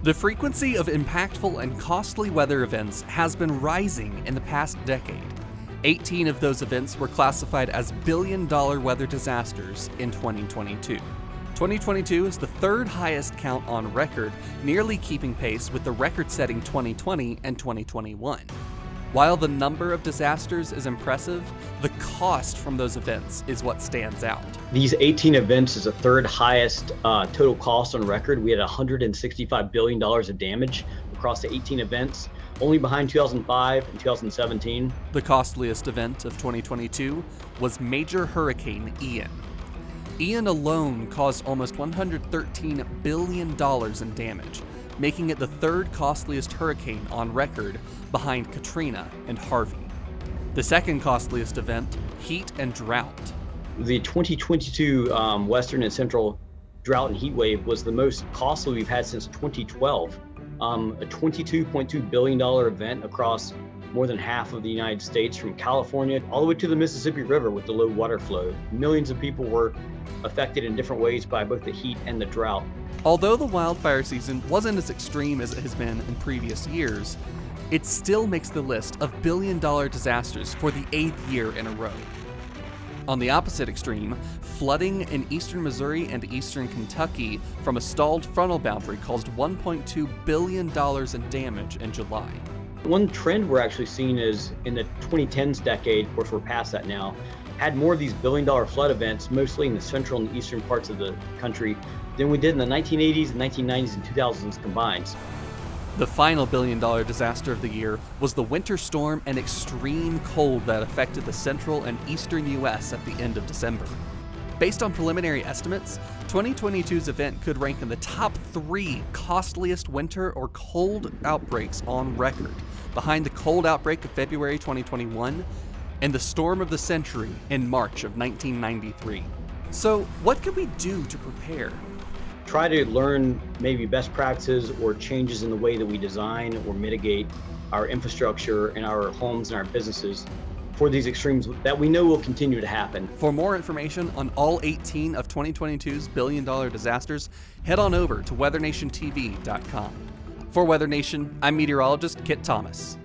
The frequency of impactful and costly weather events has been rising in the past decade. 18 of those events were classified as billion-dollar weather disasters in 2022. 2022 is the third highest count on record, nearly keeping pace with the record-setting 2020 and 2021. While the number of disasters is impressive, the cost from those events is what stands out. These 18 events is the third highest total cost on record. We had $165 billion of damage across the 18 events, only behind 2005 and 2017. The costliest event of 2022 was Major Hurricane Ian. Ian alone caused almost $113 billion in damage, making it the third costliest hurricane on record behind Katrina and Harvey. The second costliest event, heat and drought. The 2022 Western and Central drought and heat wave was the most costly we've had since 2012. A $22.2 billion event across more than half of the United States, from California all the way to the Mississippi River with the low water flow. Millions of people were affected in different ways by both the heat and the drought. Although the wildfire season wasn't as extreme as it has been in previous years, it still makes the list of billion-dollar disasters for the 8th year in a row. On the opposite extreme, flooding in eastern Missouri and eastern Kentucky from a stalled frontal boundary caused $1.2 billion in damage in July. One trend we're actually seeing is in the 2010s decade, of course we're past that now, had more of these billion-dollar flood events, mostly in the central and eastern parts of the country, than we did in the 1980s, 1990s, and 2000s combined. The final billion-dollar disaster of the year was the winter storm and extreme cold that affected the central and eastern U.S. at the end of December. Based on preliminary estimates, 2022's event could rank in the top 3 costliest winter or cold outbreaks on record, behind the cold outbreak of February 2021 and the storm of the century in March of 1993. So, what can we do to prepare? Try to learn maybe best practices or changes in the way that we design or mitigate our infrastructure and our homes and our businesses for these extremes that we know will continue to happen. For more information on all 18 of 2022's billion-dollar disasters, head on over to weathernationtv.com. For Weather Nation, I'm meteorologist Kit Thomas.